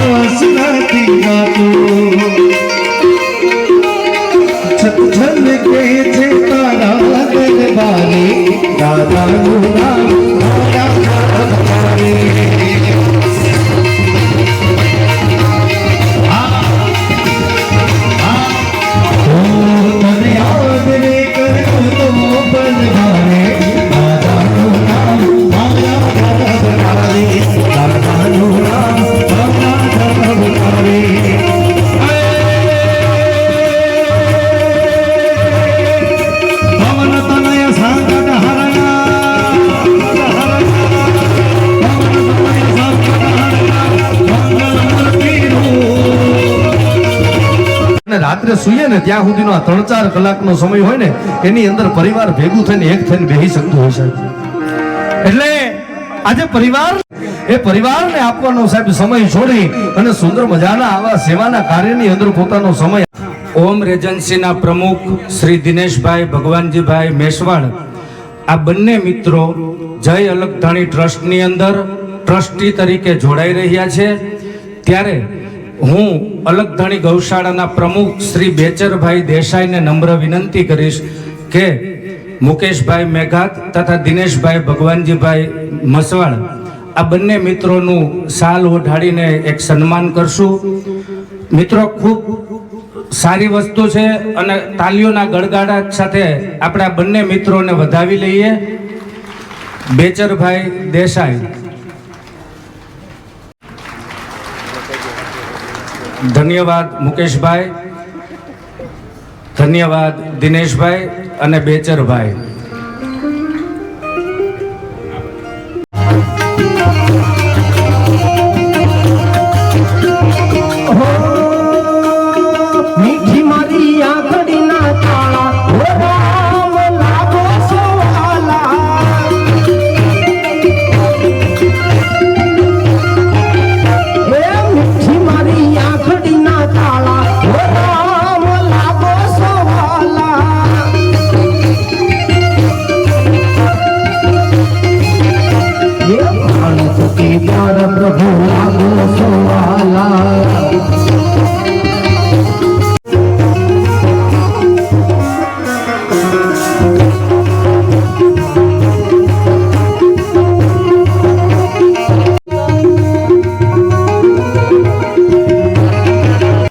पास નથી ગાતો છન કે છે તારા દરબારે દાદાનું નામ મારા દરબારે રાત્રે સુઈએ ને ત્યાં સુધીનો આ 3-4 કલાકનો સમય હોય ને એની અંદર પરિવાર ભેગું થઈને એક થઈને બેસી શકતું હોય સાહેબ. એટલે આજે પરિવારને આપવાનો સાહેબ સમય છોડી અને સુંદર મજાના આવા સેવાના કાર્યની અંદર પોતાનો સમય. ઓમ રેજન્સીના પ્રમુખ શ્રી દિનેશભાઈ ભગવાનજીભાઈ મેસવાડ આ બંને મિત્રો જય અલગધાણી ટ્રસ્ટની અંદર ટ્રસ્ટી તરીકે જોડાઈ રહ્યા છે. ત્યારે હું અલગધાણી ગૌશાળાના પ્રમુખ શ્રી બેચરભાઈ દેસાઈને નમ્ર વિનંતી કરીશ કે મુકેશભાઈ મેઘાત તથા દિનેશભાઈ ભગવાનજીભાઈ મસવાડ આ બંને મિત્રોનું શાલ ઓઢાડીને એક સન્માન કરશું. મિત્રો ખૂબ સારી વસ્તુ છે અને તાલીઓના ગડગડાટ સાથે આપણે આ બંને મિત્રોને વધાવી લઈએ. બેચરભાઈ દેસાઈ, ધન્યવાદ મુકેશભાઈ, ધન્યવાદ દિનેશભાઈ અને બેચરભાઈ. प्रभु